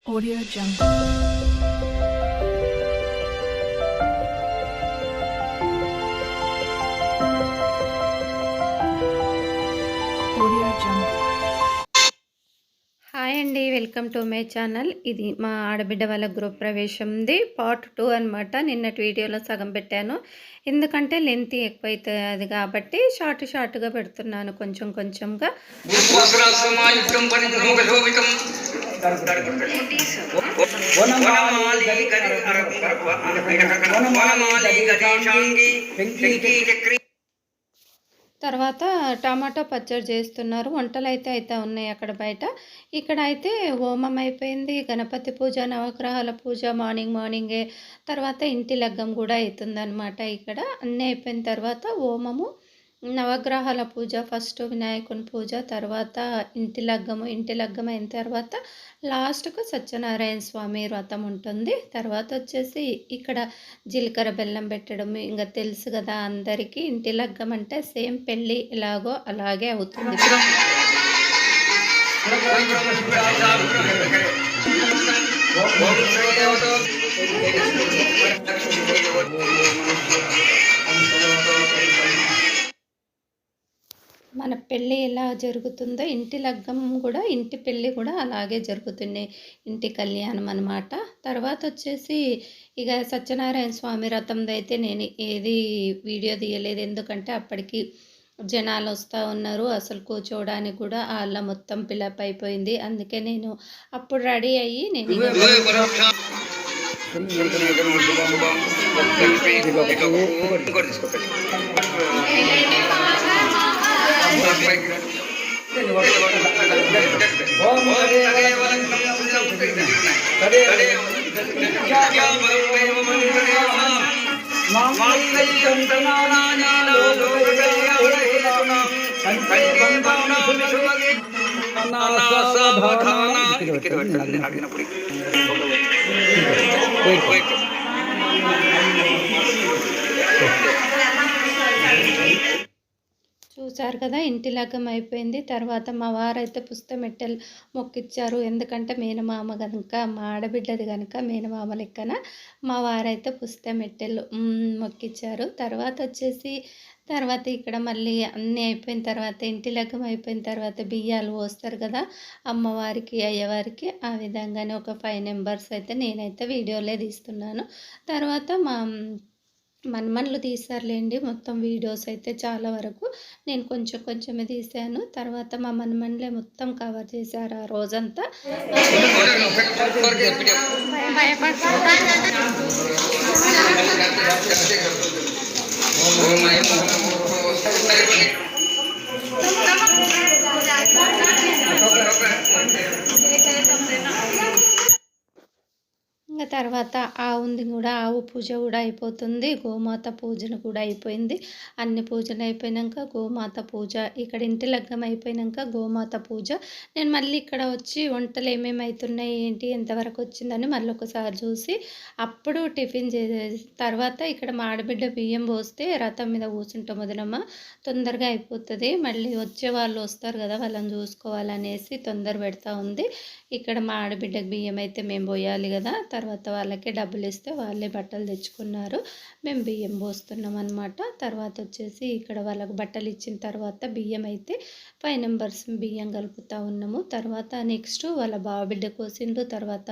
Audio Jungle. Audio Jungle. Hi అండి, welcome to my channel. ఇది మా ఆడబిడ్డ వాళ్ళ గృహ ప్రవేశంది పార్ట్ 2 అనమాట. నిన్నటి వీడియోలో సగం పెట్టాను, ఎందుకంటే లెంత్ ఎక్కువైతుంది కాబట్టి షార్ట్గా పెడుతున్నాను కొంచెం కొంచెంగా. తర్వాత టమాటో పచ్చడి చేస్తున్నారు. వంటలు అయితే ఉన్నాయి అక్కడ బయట. ఇక్కడ అయితే హోమం అయిపోయింది, గణపతి పూజ, నవగ్రహాల పూజ మార్నింగే. తర్వాత ఇంటి లగ్గం కూడా అవుతుందన్నమాట. ఇక్కడ అన్నీ అయిపోయిన తర్వాత హోమము, నవగ్రహాల పూజ, ఫస్ట్ వినాయకుని పూజ, తర్వాత ఇంటి లగ్గం అయిన తర్వాత లాస్ట్కు సత్యనారాయణ స్వామి వ్రతం ఉంటుంది. తర్వాత వచ్చేసి ఇక్కడ జీలకర్ర బెల్లం పెట్టడం ఇంకా తెలుసు కదా అందరికీ. ఇంటి లగ్గం అంటే సేమ్ పెళ్ళి ఎలాగో అలాగే అవుతుంది. మన పెళ్ళి ఎలా జరుగుతుందో ఇంటి లగ్గం కూడా, ఇంటి పెళ్ళి కూడా అలాగే జరుగుతున్నాయి, ఇంటి కళ్యాణం అనమాట. తర్వాత వచ్చేసి ఇక సత్యనారాయణ స్వామి వ్రతంది అయితే నేను ఏది వీడియో తీయలేదు, ఎందుకంటే అప్పటికి జనాలు వస్తూ ఉన్నారు, అసలు కూర్చోవడానికి కూడా వాళ్ళ మొత్తం పిలప్ అయిపోయింది. అందుకే నేను అప్పుడు రెడీ అయ్యి నేను చూసారు కదా, ఇంటి లగ్గం అయిపోయింది. తర్వాత మా వారైతే పుస్తమెట్టెలు మొక్కిచ్చారు, ఎందుకంటే మేనమామ కనుక, మా ఆడబిడ్డది కనుక మేనమామ లెక్కన మా వారైతే పుస్తమెట్టెలు మొక్కిచ్చారు. తర్వాత ఇక్కడ మళ్ళీ అన్నీ అయిపోయిన తర్వాత, ఇంటి లగ్గం అయిపోయిన తర్వాత బియ్యాలు పోస్తారు కదా అమ్మవారికి, అయ్యవారికి. ఆ విధంగానే ఒక 5 నెంబర్స్ అయితే నేనైతే వీడియోలే తీస్తున్నాను. తర్వాత మా మన్మన్లు తీసారులేండి మొత్తం వీడియోస్ అయితే చాలా వరకు. నేను కొంచెమే తీసాను. తర్వాత మా మన్మన్లే మొత్తం కవర్ చేశారు ఆ రోజంతా. ఇంకా తర్వాత ఆవు పూజ కూడా అయిపోతుంది, గోమాత పూజను కూడా అయిపోయింది. అన్ని పూజలు అయిపోయాక గోమాత పూజ, ఇక్కడ ఇంటి లగ్గం అయిపోయాక గోమాత పూజ. నేను మళ్ళీ ఇక్కడ వచ్చి వంటలు ఏమేమి అవుతున్నాయి, ఏంటి, ఎంతవరకు వచ్చిందని మళ్ళీ ఒకసారి చూసి అప్పుడు టిఫిన్ చేసేసి, తర్వాత ఇక్కడ మా ఆడబిడ్డ బియ్యం పోస్తే రథం మీద కూర్చుంటాం వదినమ్మ, తొందరగా అయిపోతుంది. మళ్ళీ వచ్చే వాళ్ళు వస్తారు కదా, వాళ్ళని చూసుకోవాలనేసి తొందర పెడతా ఉంది. ఇక్కడ మా ఆడబిడ్డకు బియ్యం అయితే మేము పోయాలి కదా, తర్వాత వాళ్ళకే డబ్బులు ఇస్తే వాళ్ళే బట్టలు తెచ్చుకున్నారు, మేము బియ్యం పోస్తున్నాం అనమాట. తర్వాత వచ్చేసి ఇక్కడ వాళ్ళకు బట్టలు ఇచ్చిన తర్వాత బియ్యం అయితే 5 నెంబర్స్ బియ్యం కలుపుతూ ఉన్నాము. తర్వాత నెక్స్ట్ వాళ్ళ బావబిడ్డ కోసిండ్రు, తర్వాత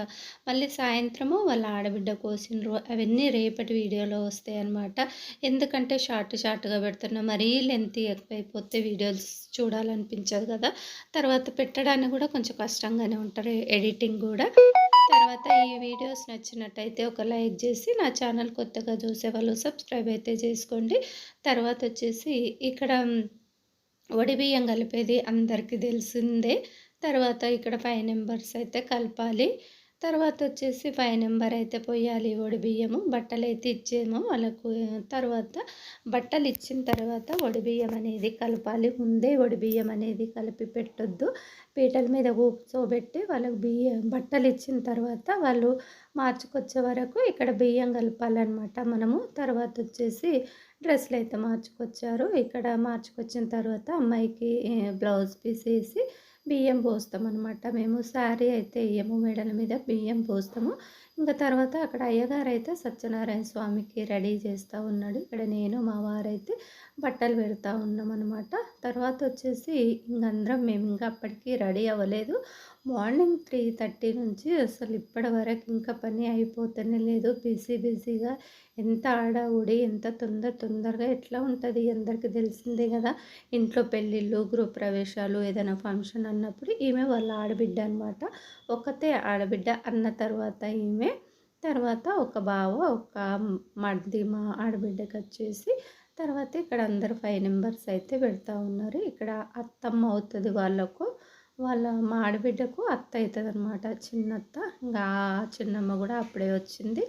మళ్ళీ సాయంత్రము వాళ్ళ ఆడబిడ్డ కోసిండ్రు. అవన్నీ రేపటి వీడియోలో వస్తాయి అన్నమాట, ఎందుకంటే షార్ట్గా పెడుతున్నాం, మరీ లెంత్ ఎక్కువైపోతే వీడియోస్ చూడాలనిపించదు కదా. తర్వాత పెట్టడానికి కూడా కొంచెం కష్టంగానే ఉంటారు, ఎడిటింగ్ కూడా. తర్వాత ఈ వీడియోస్ నచ్చినట్టయితే ఒక లైక్ చేసి, నా ఛానల్ కొత్తగా చూసేవాళ్ళు సబ్స్క్రైబ్ అయితే చేసుకోండి. తర్వాత వచ్చేసి ఇక్కడ వడి బియ్యం కలిపేది అందరికీ తెలిసిందే. తర్వాత ఇక్కడ 5 నెంబర్స్ అయితే కలపాలి. తర్వాత వచ్చేసి 5 నెంబర్ అయితే పోయాలి వడి బియ్యము. బట్టలు అయితే ఇచ్చేమో వాళ్ళకు. తర్వాత బట్టలు ఇచ్చిన తర్వాత వడి బియ్యం అనేది కలపాలి, ముందే వడి బియ్యం అనేది కలిపి పెట్టొద్దు. పీటల మీద కూర్చోబెట్టి వాళ్ళకు బట్టలు ఇచ్చిన తర్వాత వాళ్ళు మార్చుకొచ్చే వరకు ఇక్కడ బియ్యం కలపాలన్నమాట మనము. తర్వాత వచ్చేసి డ్రెస్సులు అయితే మార్చుకొచ్చారు. ఇక్కడ మార్చుకొచ్చిన తర్వాత అమ్మాయికి బ్లౌజ్ పీస్ వేసి బియ్యం పోస్తామనమాట. మేము శారీ అయితే ఎయ్యము, మెడల మీద బియ్యం పోస్తాము. ఇంక తర్వాత అక్కడ అయ్యగారైతే సత్యనారాయణ స్వామికి రెడీ చేస్తూ ఉన్నాడు. ఇక్కడ నేను మా వారైతే బట్టలు పెడతా ఉన్నామనమాట. తర్వాత వచ్చేసి ఇంకందరం మేము ఇంకా అప్పటికి రెడీ అవ్వలేదు. మార్నింగ్ 3:30 నుంచి అసలు ఇప్పటి వరకు ఇంకా పని అయిపోతూనే లేదు. బిజీగా ఎంత హడావుడి, ఎంత తొందరగా ఎట్లా ఉంటుంది అందరికీ తెలిసిందే కదా. ఇంట్లో పెళ్ళిళ్ళు, గృహప్రవేశాలు, ఏదైనా ఫంక్షన్ అన్నప్పుడు ఈమె వాళ్ళ ఆడబిడ్డ అనమాట. ఒకతే ఆడబిడ్డ అన్న తర్వాత ఈమె, తర్వాత ఒక బావ, ఒక మరిది మా ఆడబిడ్డకి వచ్చేసి, తర్వాత ఇక్కడ అందరు 5 మెంబర్స్ అయితే పెడతా ఉన్నారు. ఇక్కడ అత్తమ్మ అవుతుంది వాళ్ళకు, మా ఆడబిడ్డకు అత్త అవుతుంది అనమాట, చిన్నత్త. ఇంకా చిన్నమ్మ కూడా అప్పుడే వచ్చింది,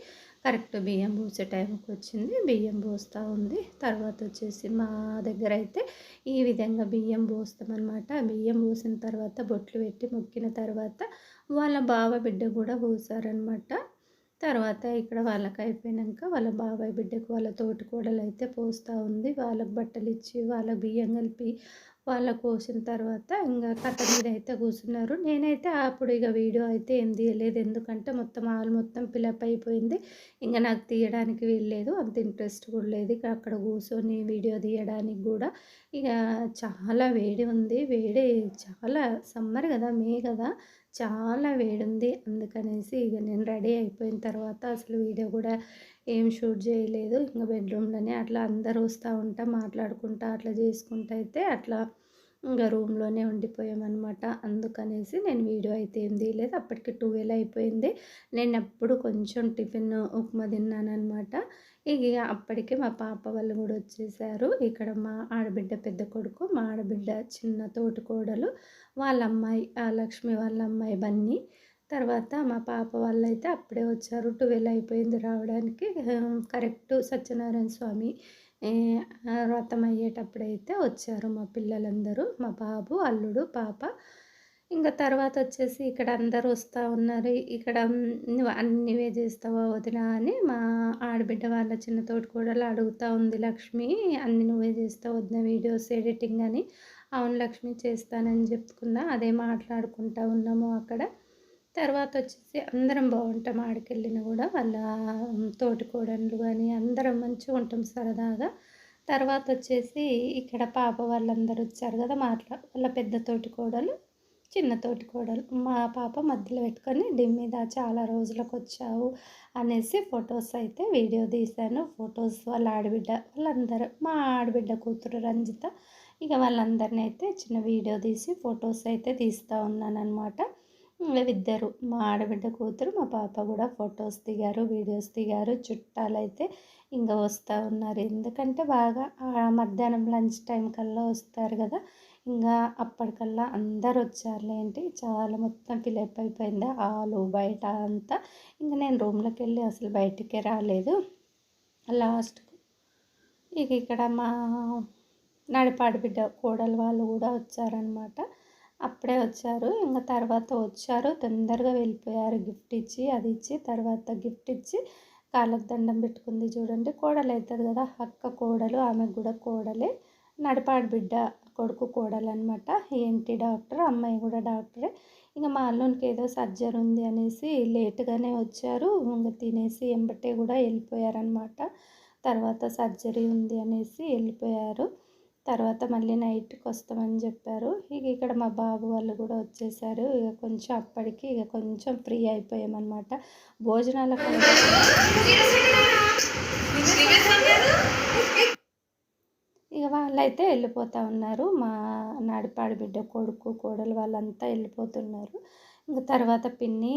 కరెక్ట్ బియ్యం పోసే టైంకి వచ్చింది, బియ్యం పోస్తూ ఉంది. తర్వాత వచ్చేసి మా దగ్గర అయితే ఈ విధంగా బియ్యం పోస్తామన్నమాట. బియ్యం పోసిన తర్వాత బొట్లు పెట్టి మొక్కిన తర్వాత వాళ్ళ బావ బిడ్డ కూడా పోసారనమాట. తర్వాత ఇక్కడ వాళ్ళకి అయిపోయాక వాళ్ళ బాబాయ్ బిడ్డకు వాళ్ళ తోటి కోడలు అయితే పోస్తూ ఉంది. వాళ్ళకి బట్టలు ఇచ్చి వాళ్ళకి బియ్యం కలిపి వాళ్ళకు పోసిన తర్వాత ఇంకా కట్ట మీద అయితే కూర్చున్నారు. నేనైతే అప్పుడు ఇక వీడియో అయితే ఏం తీయలేదు, ఎందుకంటే మొత్తం హాల్ మొత్తం ఫిలప్ అయిపోయింది. ఇంకా నాకు తీయడానికి వీల్లేదు, అంత ఇంట్రెస్ట్ కూడా లేదు ఇక అక్కడ కూర్చొని వీడియో తీయడానికి కూడా. ఇక చాలా వేడి ఉంది, వేడి చాలా, సమ్మర్ కదా, మే కదా, చాలా వేడుంది. అందుకనేసి ఇక నేను రెడీ అయిపోయిన తర్వాత అసలు వీడియో కూడా ఏం షూట్ చేయలేదు. ఇంకా బెడ్రూమ్లోనే అట్లా అందరూ వస్తూ ఉంటా మాట్లాడుకుంటా అట్లా చేసుకుంటా అయితే అట్లా ఇంకా రూమ్లోనే ఉండిపోయామన్నమాట. అందుకనేసి నేను వీడియో అయితే ఏం తీయలేదు. అప్పటికి 12 అయిపోయింది. నేను అప్పుడు కొంచెం టిఫిన్ ఉప్మా తిన్నానమాట. ఇక అప్పటికే మా పాప వాళ్ళు కూడా వచ్చేసారు. ఇక్కడ మా ఆడబిడ్డ పెద్ద కొడుకు, మా ఆడబిడ్డ చిన్న తోటి కోడలు, వాళ్ళ అమ్మాయి లక్ష్మి వాళ్ళ అమ్మాయి బన్నీ, తర్వాత మా పాప వాళ్ళైతే అప్పుడే వచ్చారు. 12 అయిపోయింది రావడానికి. కరెక్ట్ సత్యనారాయణ స్వామి వ్రతం అయ్యేటప్పుడైతే వచ్చారు మా పిల్లలందరూ, మా బాబు, అల్లుడు, పాప. ఇంకా తర్వాత వచ్చేసి ఇక్కడ అందరూ వస్తూ ఉన్నారు. ఇక్కడ నువ్వు అన్నివే చేస్తావా వదిన అని మా ఆడబిడ్డ వాళ్ళ చిన్న తోటికోడలు అడుగుతూ ఉంది. లక్ష్మి అన్ని నువ్వే చేస్తావు వదిన వీడియోస్ ఎడిటింగ్ అని. అవును లక్ష్మి చేస్తానని చెప్పుకున్నా, అదే మాట్లాడుకుంటూ ఉన్నాము అక్కడ. తర్వాత వచ్చేసి అందరం బాగుంటాం, ఆడికెళ్ళిన కూడా వాళ్ళ తోటికోడళ్ళు కానీ అందరం మంచిగా ఉంటాం సరదాగా. తర్వాత వచ్చేసి ఇక్కడ పాప వాళ్ళందరూ వచ్చారు కదా, వాళ్ళ పెద్ద తోటికోడలు, చిన్న తోటికోడలు. మా పాప మధ్యలో పెట్టుకొని మీద చాలా రోజులకు వచ్చావు అనేసి ఫొటోస్ అయితే వీడియో తీశాను. ఫొటోస్ వాళ్ళ ఆడబిడ్డ వాళ్ళందరూ, మా ఆడబిడ్డ కూతురు రంజిత, ఇక వాళ్ళందరినీ అయితే చిన్న వీడియో తీసి ఫొటోస్ అయితే తీస్తూ ఉన్నాను అనమాట. ఇద్దరు, మా ఆడబిడ్డ కూతురు, మా పాప కూడా ఫొటోస్ దిగారు, వీడియోస్ దిగారు. చుట్టాలైతే ఇంకా వస్తూ ఉన్నారు, ఎందుకంటే బాగా మధ్యాహ్నం లంచ్ టైం కల్లా వస్తారు కదా. ఇంకా అప్పటికల్లా అందరు వచ్చారులేంటి, చాలా మొత్తం ఫిలప్ అయిపోయింది హాలు బయట అంతా. ఇంకా నేను రూమ్లోకి వెళ్ళి అసలు బయటికే రాలేదు. లాస్ట్కు ఇక ఇక్కడ మా నడిపాడి బిడ్డ కోడలు వాళ్ళు కూడా వచ్చారనమాట. అప్పుడే వచ్చారు, ఇంకా తర్వాత వచ్చారు తొందరగా వెళ్ళిపోయారు. గిఫ్ట్ ఇచ్చి అది ఇచ్చి, తర్వాత గిఫ్ట్ ఇచ్చి కాళ్ళకు దండం పెట్టుకుంది. చూడండి, కోడలు అవుతుంది కదా, అక్క కోడలు, ఆమెకు కూడా కోడలే. నడిపాడి బిడ్డ కొడుకు కోడలు అనమాట. ఏంటి డాక్టర్, అమ్మాయి కూడా డాక్టరే. ఇంకా మా అల్లునికి ఏదో సర్జరీ ఉంది అనేసి లేటుగానే వచ్చారు. ఇంకా తినేసి ఎంబటే కూడా వెళ్ళిపోయారనమాట. తర్వాత సర్జరీ ఉంది అనేసి వెళ్ళిపోయారు. తర్వాత మళ్ళీ నైట్కి వస్తామని చెప్పారు. ఇక ఇక్కడ మా బాబు వాళ్ళు కూడా వచ్చేసారు. ఇక కొంచెం అప్పటికి ఇక కొంచెం ఫ్రీ అయిపోయామన్నమాట. భోజనాలకు ఇక వాళ్ళైతే వెళ్ళిపోతూ ఉన్నారు. మా నడిపాడి బిడ్డ కొడుకు కోడలు వాళ్ళంతా వెళ్ళిపోతున్నారు. ఇంకా తర్వాత పిన్ని